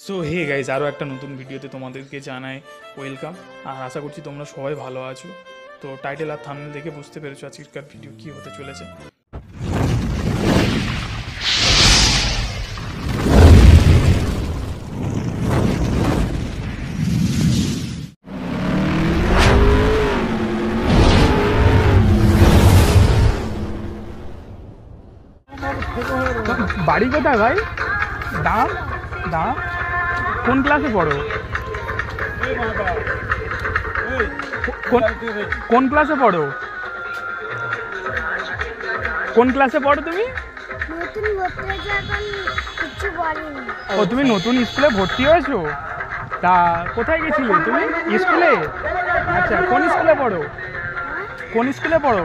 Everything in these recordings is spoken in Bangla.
সো হে গাইজ, আরও একটা নতুন ভিডিওতে তোমাদেরকে জানাই ওয়েলকাম। আর আশা করছি তোমরা সবাই ভালো আছো। তো টাইটেল আর থাম্বনেল দেখে বুঝতে পেরেছো আজকের ভিডিও কী হতে চলেছে। বাড়ি কোথায় ভাই? দাঁড়া দাঁড়া, কোন ক্লাসে পড়ো? কোন ক্লাসে পড়ো? কোন ক্লাসে পড়ো তুমি? ও, তুমি নতুন স্কুলে ভর্তি হয়েছো? তা কোথায় গেছিলে তুমি স্কুলে? আচ্ছা, কোন স্কুলে পড়ো? কোন স্কুলে পড়ো?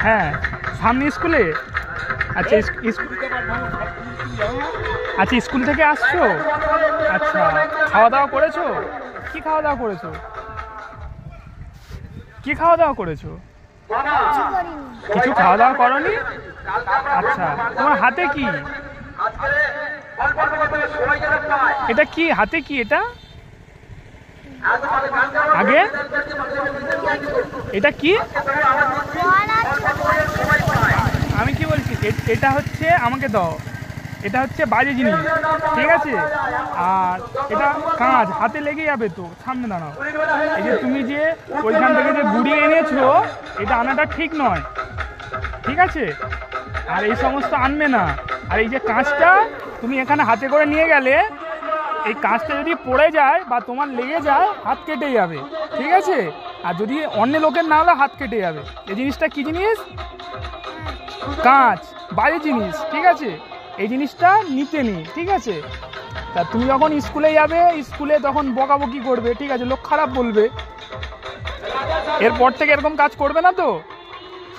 হ্যাঁ, সামনে স্কুলে। আচ্ছা, আচ্ছা, স্কুল থেকে আসছো? আচ্ছা, খাওয়া দাওয়া করেছো? কি খাওয়া দাওয়া করেছো? কি খাওয়া দাওয়া করেছো? কিছু খাওয়া দাওয়া করনি? আচ্ছা, তোমার হাতে কি? এটা কি হাতে কি? এটা আগে এটা কি? আমি কি বলছি, এটা হচ্ছে, আমাকে দাও, এটা হচ্ছে বাজে জিনিস, ঠিক আছে? আর এটা কাঁচ, হাতে লেগে যাবে তো। সামনে দাঁড়াও। এই যে তুমি যে ওইখান থেকে যে গুড়িয়ে এনেছো, এটা আনাটা ঠিক নয়, ঠিক আছে? আর এই সমস্ত আনবে না। আর এই যে কাঁচটা তুমি এখানে হাতে করে নিয়ে গেলে, এই কাঁচটা যদি পড়ে যায় বা তোমার লেগে যায়, হাত কেটে যাবে, ঠিক আছে? আর যদি অন্য লোকের না হলে হাত কেটে যাবে। এই জিনিসটা কি জিনিস? কাঁচ, বাজে জিনিস, ঠিক আছে? এই জিনিসটা নিতে নেই, ঠিক আছে? তা তুমি যখন স্কুলে যাবে, স্কুলে তখন বকাবকি করবে, ঠিক আছে? লোক খারাপ বলবে। এরপর থেকে এরকম কাজ করবে না তো।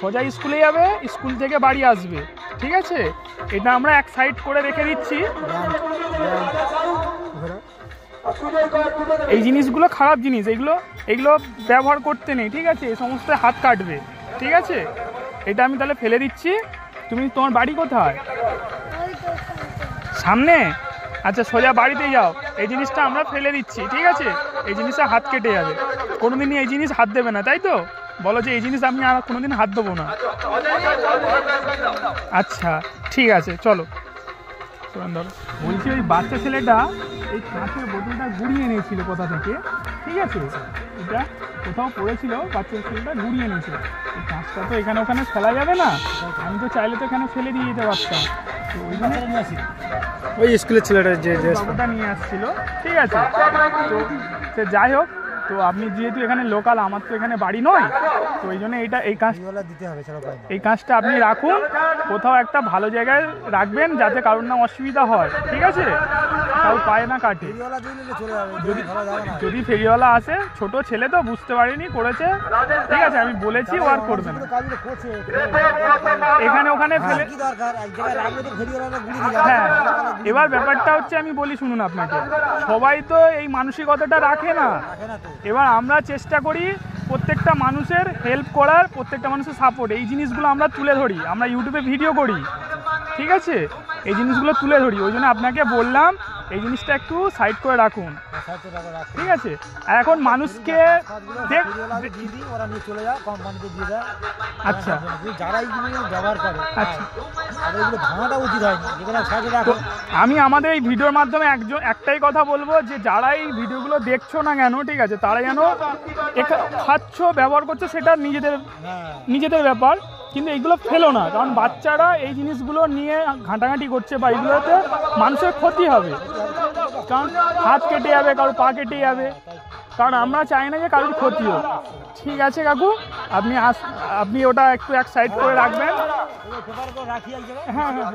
সোজা স্কুলে যাবে, স্কুল থেকে বাড়ি আসবে, ঠিক আছে? এটা আমরা এক সাইড করে রেখে দিচ্ছি। এই জিনিসগুলো খারাপ জিনিস, এগুলো ব্যবহার করতে নেই, ঠিক আছে? এই সমস্ত হাত কাটবে, ঠিক আছে? এটা আমি তাহলে ফেলে দিচ্ছি। তোমার বাড়ি কোথায়? সামনে? আচ্ছা, সোজা বাড়িতে যাও। এই জিনিসটা আমরা ফেলে দিচ্ছি, ঠিক আছে? এই জিনিসটা হাত কেটে যাবে। কোনোদিনই এই জিনিস হাত দেবে না, তাই তো? বলো যে এই জিনিস আমি আর কোনোদিন হাত দেবো না। আচ্ছা, ঠিক আছে, চলো। বলছি, ওই বাচ্চা ছেলেটা এই কাঁচের বোতলটা গুড়িয়ে নিয়েছিল কোথা থেকে, ঠিক আছে? এটা কোথাও পড়েছিল, বাচ্চা ছেলেটা গুড়িয়ে নিয়েছিল। এই কাঁচটা তো এখানে ওখানে ফেলা যাবে না। আমি তো চাইলে তো এখানে ফেলে দিয়ে যেতে পারতাম। তো ওই জন্য ওই স্কুলের ছেলেটা যে বাবুটা নিয়ে আসছিল, ঠিক আছে? তো সে যাই হোক, তো আপনি যেহেতু এখানে লোকাল, আমার তো এখানে বাড়ি নয়, তো এই জন্য এই কাজটা আপনি রাখুন, কোথাও একটা ভালো জায়গায় রাখবেন, যাতে কারোর না অসুবিধা হয়, ঠিক আছে? কারোর পায়ে না কাটে। যদি ফেরিওয়ালা আসে, ছোট ছেলে তো বুঝতে পারেনি, করেছে, ঠিক আছে? আমি বলেছি, ও আর করবে না। এখানে ওখানে ফেলে, হ্যাঁ। এবার ব্যাপারটা হচ্ছে, আমি বলি শুনুন আপনাকে, সবাই তো এই মানসিকতাটা রাখে না। এবার আমরা চেষ্টা করি প্রত্যেকটা মানুষের হেল্প করার, প্রত্যেকটা মানুষের সাপোর্ট, এই জিনিসগুলো আমরা তুলে ধরি। আমরা ইউটিউবে ভিডিও করি, ঠিক আছে? এই জিনিসগুলো তুলে ধরি। ওই জন্য আপনাকে বললাম এই জিনিসটা একটু সাইড করে রাখুন, ঠিক আছে? আর এখন মানুষকে আচ্ছা, আমি আমাদের এই ভিডিওর মাধ্যমে একটাই কথা বলবো, যে যারা এই ভিডিওগুলো দেখছো না কেন, ঠিক আছে, তারা যেন খাচ্ছ, ব্যবহার করছো, সেটা নিজেদের ব্যাপার, কিন্তু এইগুলো ফেলো না। কারণ বাচ্চারা এই জিনিসগুলো নিয়ে ঘাঁটাঘাঁটি করছে, বা এইগুলোতে মানুষের ক্ষতি হবে। কারণ হাত কেটে যাবে, কারোর পা কেটে যাবে, কারণ আমরা চাই না যে কারোর ক্ষতি হোক, ঠিক আছে কাকু? আপনি ওটা একটু এক সাইড করে রাখবেন। হ্যাঁ হ্যাঁ।